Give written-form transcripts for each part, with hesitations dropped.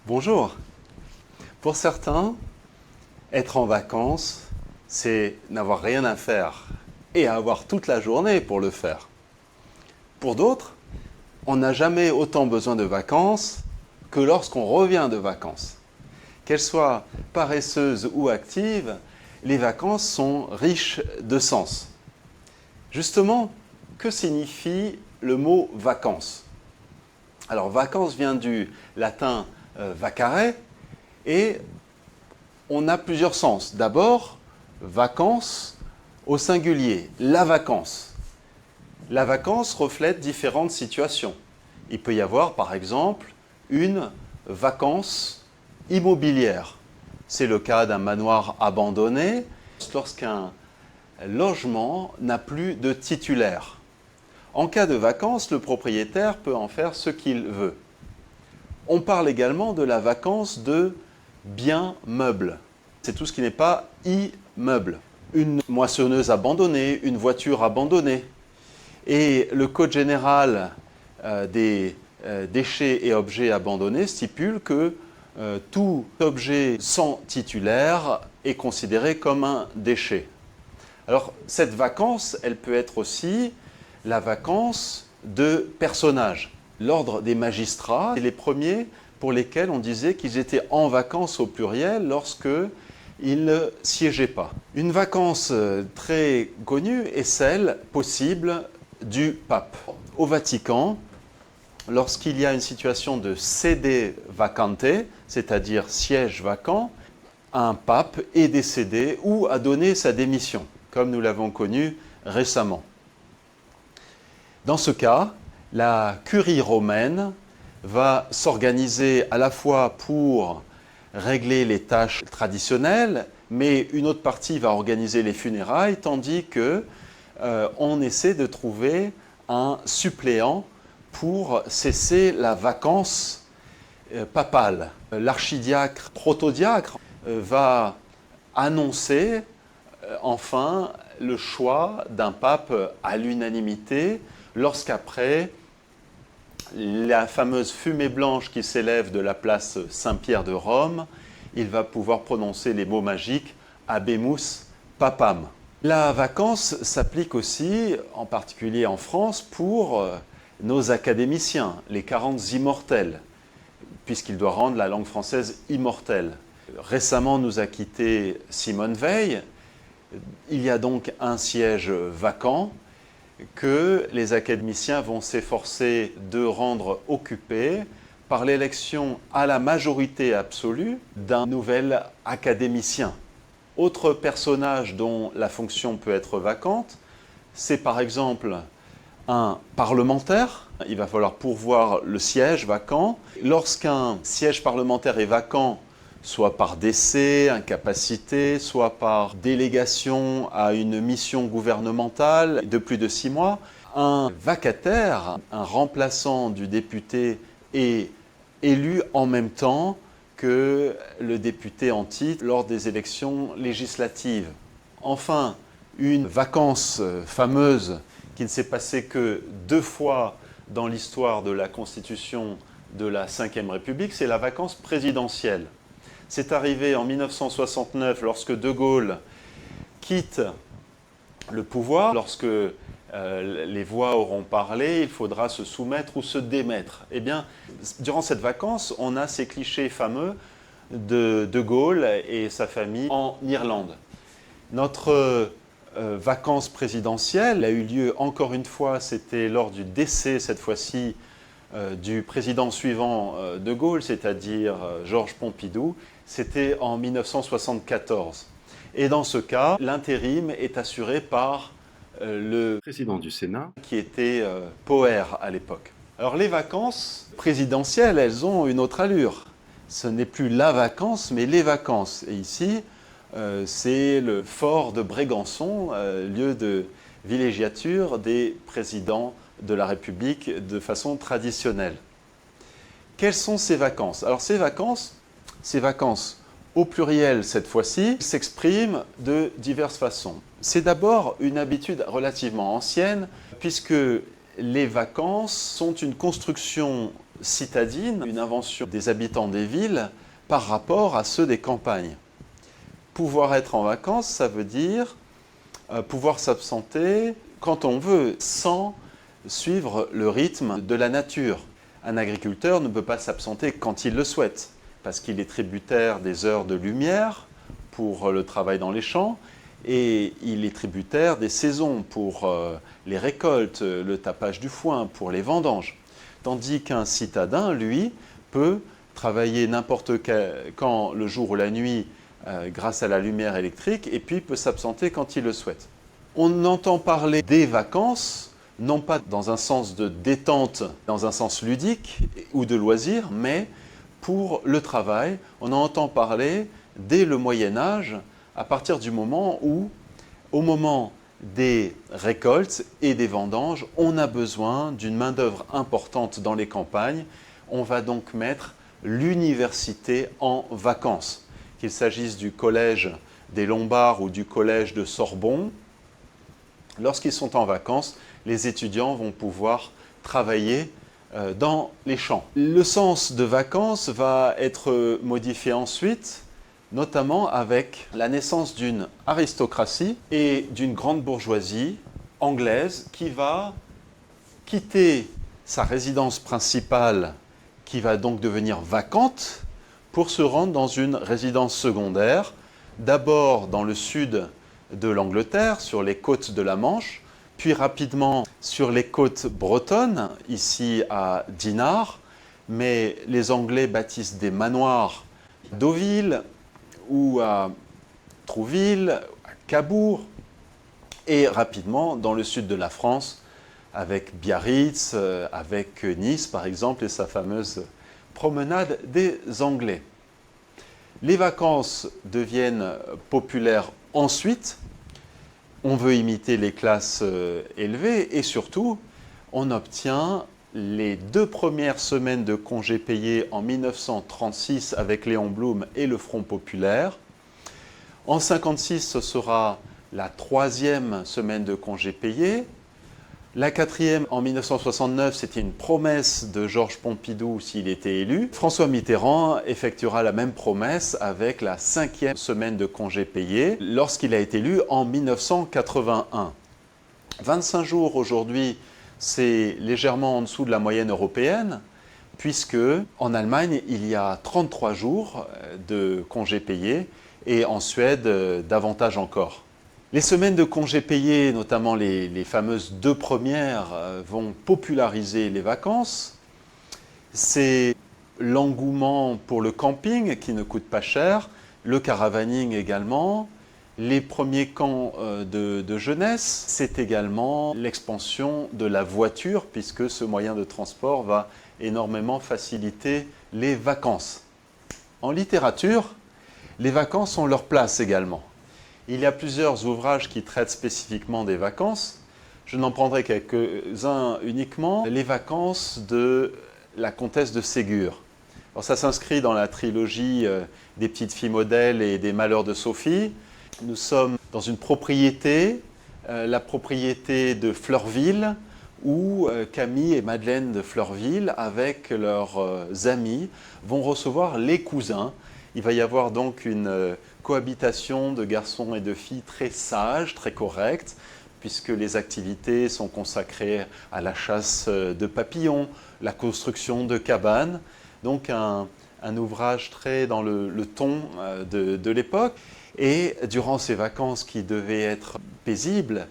Bonjour. Pour certains, être en vacances, c'est n'avoir rien à faire et avoir toute la journée pour le faire. Pour d'autres, on n'a jamais autant besoin de vacances que lorsqu'on revient de vacances. Qu'elles soient paresseuses ou actives, les vacances sont riches de sens. Justement, que signifie le mot vacances? Alors, vacances vient du latin vacare et on a plusieurs sens. D'abord, vacances au singulier, la vacance. La vacance reflète différentes situations. Il peut y avoir par exemple une vacance immobilière. C'est le cas d'un manoir abandonné lorsqu'un logement n'a plus de titulaire. En cas de vacances, le propriétaire peut en faire ce qu'il veut. On parle également de la vacance de biens meubles. C'est tout ce qui n'est pas immeuble. Une moissonneuse abandonnée, une voiture abandonnée. Et le Code général des déchets et objets abandonnés stipule que tout objet sans titulaire est considéré comme un déchet. Alors cette vacance, elle peut être aussi la vacance de personnages. L'ordre des magistrats est les premiers pour lesquels on disait qu'ils étaient en vacances au pluriel lorsque ils ne siégeaient pas. Une vacance très connue est celle possible du pape. Au Vatican, lorsqu'il y a une situation de sede vacante, c'est-à-dire siège vacant, un pape est décédé ou a donné sa démission, comme nous l'avons connu récemment. Dans ce cas, la curie romaine va s'organiser à la fois pour régler les tâches traditionnelles, mais une autre partie va organiser les funérailles, tandis que on essaie de trouver un suppléant pour cesser la vacance papale. L'archidiacre protodiacre va annoncer enfin le choix d'un pape à l'unanimité lorsqu'après la fameuse fumée blanche qui s'élève de la place Saint-Pierre de Rome, il va pouvoir prononcer les mots magiques Habemus Papam. La vacance s'applique aussi, en particulier en France, pour nos académiciens, les 40 immortels, puisqu'il doit rendre la langue française immortelle. Récemment nous a quitté Simone Veil. Il y a donc un siège vacant que les académiciens vont s'efforcer de rendre occupé par l'élection à la majorité absolue d'un nouvel académicien. Autre personnage dont la fonction peut être vacante, c'est par exemple un parlementaire. Il va falloir pourvoir le siège vacant. Lorsqu'un siège parlementaire est vacant, soit par décès, incapacité, soit par délégation à une mission gouvernementale de plus de 6 mois, un vacataire, un remplaçant du député, est élu en même temps que le député en titre lors des élections législatives. Enfin, une vacance fameuse qui ne s'est passée que 2 fois dans l'histoire de la Constitution de la Ve République, c'est la vacance présidentielle. C'est arrivé en 1969 lorsque De Gaulle quitte le pouvoir. Lorsque les voix auront parlé, il faudra se soumettre ou se démettre. Eh bien, durant cette vacance, on a ces clichés fameux de De Gaulle et sa famille en Irlande. Notre vacance présidentielle a eu lieu encore une fois, c'était lors du décès cette fois-ci du président suivant De Gaulle, c'est-à-dire Georges Pompidou. C'était en 1974. Et dans ce cas, l'intérim est assuré par le président du Sénat, qui était Poher à l'époque. Alors les vacances présidentielles, elles ont une autre allure. Ce n'est plus la vacance, mais les vacances. Et ici, c'est le fort de Brégançon, lieu de villégiature des présidents de la République de façon traditionnelle. Quelles sont ces vacances? Alors ces vacances au pluriel cette fois-ci, s'expriment de diverses façons. C'est d'abord une habitude relativement ancienne, puisque les vacances sont une construction citadine, une invention des habitants des villes par rapport à ceux des campagnes. Pouvoir être en vacances, ça veut dire pouvoir s'absenter quand on veut, sans suivre le rythme de la nature. Un agriculteur ne peut pas s'absenter quand il le souhaite, parce qu'il est tributaire des heures de lumière pour le travail dans les champs, et il est tributaire des saisons pour les récoltes, le tapage du foin, pour les vendanges. Tandis qu'un citadin, lui, peut travailler n'importe quand, le jour ou la nuit, grâce à la lumière électrique, et puis peut s'absenter quand il le souhaite. On entend parler des vacances, non pas dans un sens de détente, dans un sens ludique ou de loisir, mais pour le travail. On en entend parler dès le Moyen-Âge, à partir du moment où, au moment des récoltes et des vendanges, on a besoin d'une main-d'œuvre importante dans les campagnes. On va donc mettre l'université en vacances. Qu'il s'agisse du collège des Lombards ou du collège de Sorbonne, lorsqu'ils sont en vacances, les étudiants vont pouvoir travailler dans les champs. Le sens de vacances va être modifié ensuite, notamment avec la naissance d'une aristocratie et d'une grande bourgeoisie anglaise qui va quitter sa résidence principale, qui va donc devenir vacante, pour se rendre dans une résidence secondaire, d'abord dans le sud de l'Angleterre, sur les côtes de la Manche, puis rapidement sur les côtes bretonnes, ici à Dinard, mais les Anglais bâtissent des manoirs à Deauville ou à Trouville, à Cabourg, et rapidement dans le sud de la France, avec Biarritz, avec Nice par exemple, et sa fameuse promenade des Anglais. Les vacances deviennent populaires ensuite. On veut imiter les classes élevées et surtout, on obtient les 2 premières semaines de congés payés en 1936 avec Léon Blum et le Front populaire. En 1956, ce sera la 3e semaine de congés payés. La 4e, en 1969, c'était une promesse de Georges Pompidou s'il était élu. François Mitterrand effectuera la même promesse avec la 5e semaine de congés payés lorsqu'il a été élu en 1981. 25 jours aujourd'hui, c'est légèrement en dessous de la moyenne européenne, puisque en Allemagne, il y a 33 jours de congés payés et en Suède, davantage encore. Les semaines de congés payés, notamment les fameuses 2 premières, vont populariser les vacances. C'est l'engouement pour le camping qui ne coûte pas cher, le caravaning également, les premiers camps de jeunesse. C'est également l'expansion de la voiture puisque ce moyen de transport va énormément faciliter les vacances. En littérature, les vacances ont leur place également. Il y a plusieurs ouvrages qui traitent spécifiquement des vacances. Je n'en prendrai quelques-uns uniquement. Les vacances de la comtesse de Ségur. Alors ça s'inscrit dans la trilogie des petites filles modèles et des malheurs de Sophie. Nous sommes dans une propriété, la propriété de Fleurville, où Camille et Madeleine de Fleurville, avec leurs amis, vont recevoir les cousins. Il va y avoir donc une cohabitation de garçons et de filles très sages, très correctes, puisque les activités sont consacrées à la chasse de papillons, la construction de cabanes. Donc un ouvrage très dans le ton de l'époque. Et durant ces vacances qui devaient être paisibles,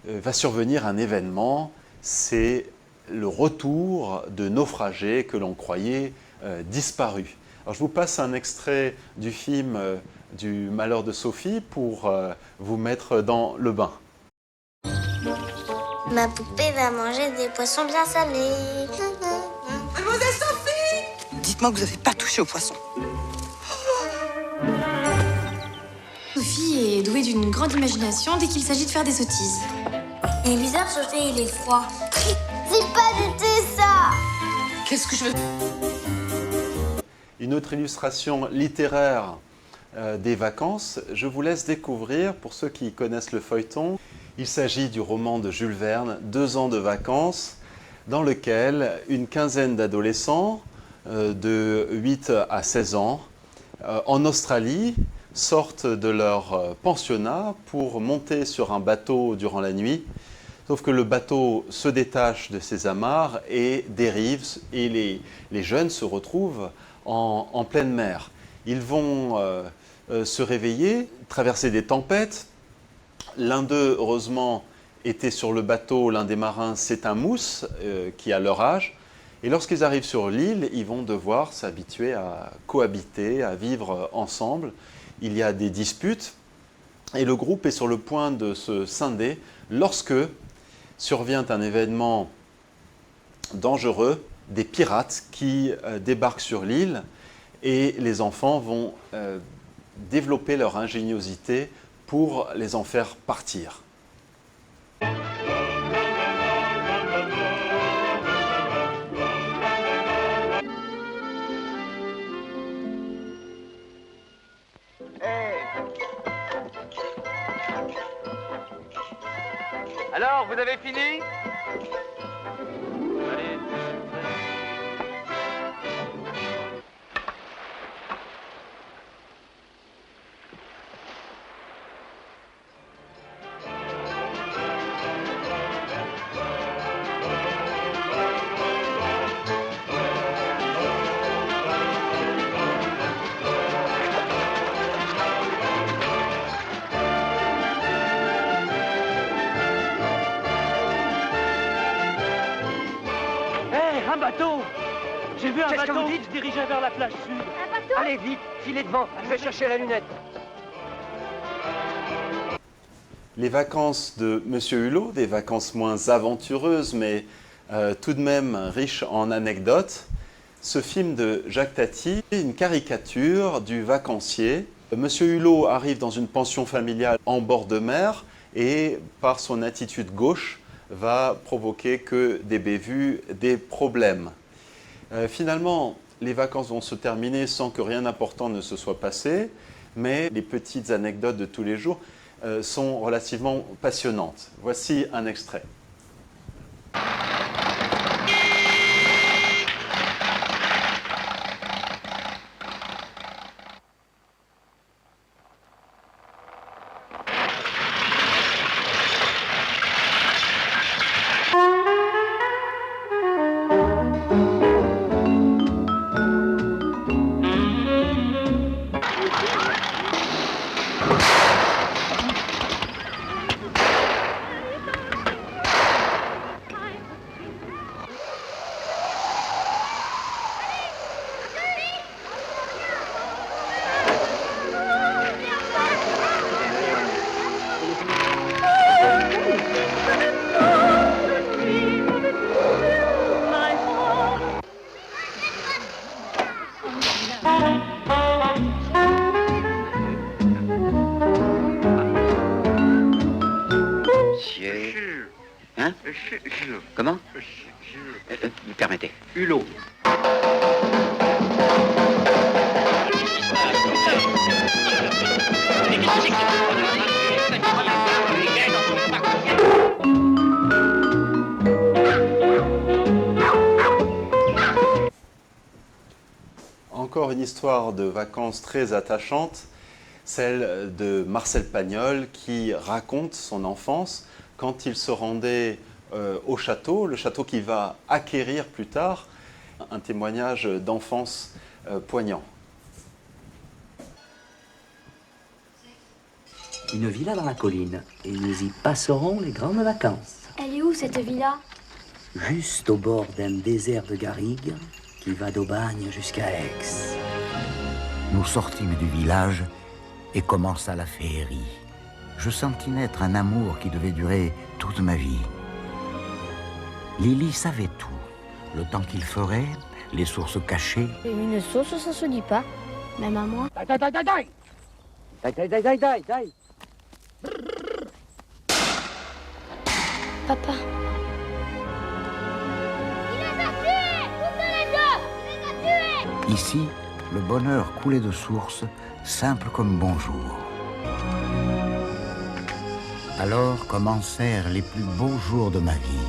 va survenir un événement, c'est le retour de naufragés que l'on croyait disparus. Alors je vous passe un extrait du film du Malheur de Sophie pour vous mettre dans le bain. Ma poupée va manger des poissons bien salés. Mademoiselle Sophie! Dites-moi que vous n'avez pas touché aux poissons. Sophie est douée d'une grande imagination dès qu'il s'agit de faire des sottises. Il est bizarre, Sophie, il est froid. C'est pas du thé, ça! Qu'est-ce que je veux... Une autre illustration littéraire des vacances, je vous laisse découvrir, pour ceux qui connaissent le feuilleton, il s'agit du roman de Jules Verne, 2 ans de vacances, dans lequel une quinzaine d'adolescents de 8 à 16 ans en Australie sortent de leur pensionnat pour monter sur un bateau durant la nuit. Sauf que le bateau se détache de ses amarres et dérive, et les jeunes se retrouvent en pleine mer. Ils vont se réveiller, traverser des tempêtes. L'un d'eux, heureusement, était sur le bateau, l'un des marins, c'est un mousse qui a leur âge. Et lorsqu'ils arrivent sur l'île, ils vont devoir s'habituer à cohabiter, à vivre ensemble. Il y a des disputes et le groupe est sur le point de se scinder lorsque survient un événement dangereux, des pirates qui débarquent sur l'île et les enfants vont développer leur ingéniosité pour les en faire partir. Alors, vous avez fini? Allez. Un bateau! J'ai vu un bateau qui se dirigeait vers la plage sud. Un bateau? Allez, vite, filez devant, je vais chercher la lunette. Les vacances de Monsieur Hulot, des vacances moins aventureuses, mais tout de même riches en anecdotes. Ce film de Jacques Tati est une caricature du vacancier. Monsieur Hulot arrive dans une pension familiale en bord de mer et, par son attitude gauche, va provoquer que des bévues, des problèmes. Finalement, les vacances vont se terminer sans que rien d'important ne se soit passé, mais les petites anecdotes de tous les jours sont relativement passionnantes. Voici un extrait. Hein? Comment? Me permettez. Hulot. Encore une histoire de vacances très attachante, celle de Marcel Pagnol qui raconte son enfance quand il se rendait au château, le château qu'il va acquérir plus tard, un témoignage d'enfance poignant. Une villa dans la colline, et nous y passerons les grandes vacances. Elle est où cette villa? Juste au bord d'un désert de garrigues qui va d'Aubagne jusqu'à Aix. Nous sortîmes du village et commença la féerie. Je sentis naître un amour qui devait durer toute ma vie. Lily savait tout, le temps qu'il ferait, les sources cachées. Une sauce, ça se dit pas. Même à moi. Papa. Il les a tués! Toutes les deux! Il les a tués! Ici, le bonheur coulait de source, simple comme bonjour. Alors commencèrent les plus beaux jours de ma vie.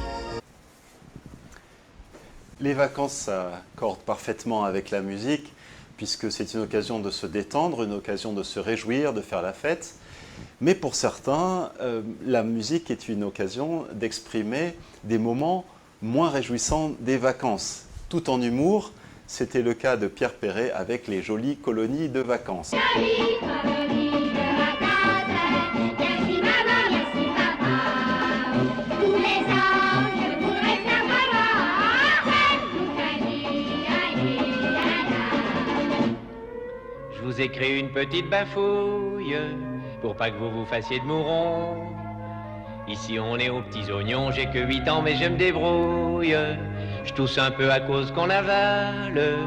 Les vacances s'accordent parfaitement avec la musique, puisque c'est une occasion de se détendre, une occasion de se réjouir, de faire la fête. Mais pour certains, la musique est une occasion d'exprimer des moments moins réjouissants des vacances. Tout en humour, c'était le cas de Pierre Perret avec les jolies colonies de vacances. Jolie colonie de vacances, merci maman, merci papa. Tous les ans, je voudrais faire maman. Je vous ai créé une petite bafouille pour pas que vous vous fassiez de mourons. Ici on est aux petits oignons, j'ai que 8 ans mais je me débrouille. Je tousse un peu à cause qu'on avale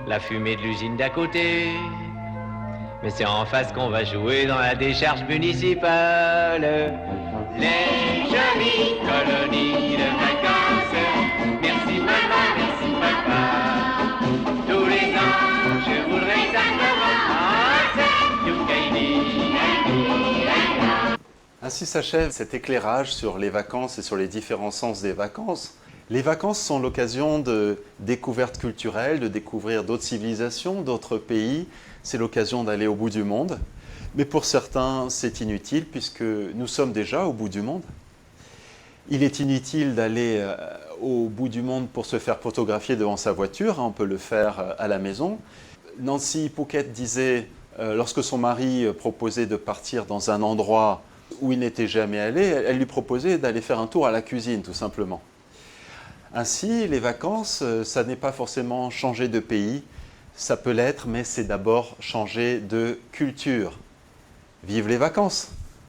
la fumée de l'usine d'à côté. Mais c'est en face qu'on va jouer dans la décharge municipale. Les jolies colonies de vacances, merci maman, merci papa. Tous les ans, je voudrais Ainsi s'achève cet éclairage sur les vacances et sur les différents sens des vacances. Les vacances sont l'occasion de découvertes culturelles, de découvrir d'autres civilisations, d'autres pays. C'est l'occasion d'aller au bout du monde. Mais pour certains, c'est inutile puisque nous sommes déjà au bout du monde. Il est inutile d'aller au bout du monde pour se faire photographier devant sa voiture. On peut le faire à la maison. Nancy Pouquet disait, lorsque son mari proposait de partir dans un endroit où il n'était jamais allé, elle lui proposait d'aller faire un tour à la cuisine, tout simplement. Ainsi, les vacances, ça n'est pas forcément changer de pays, ça peut l'être, mais c'est d'abord changer de culture. Vive les vacances!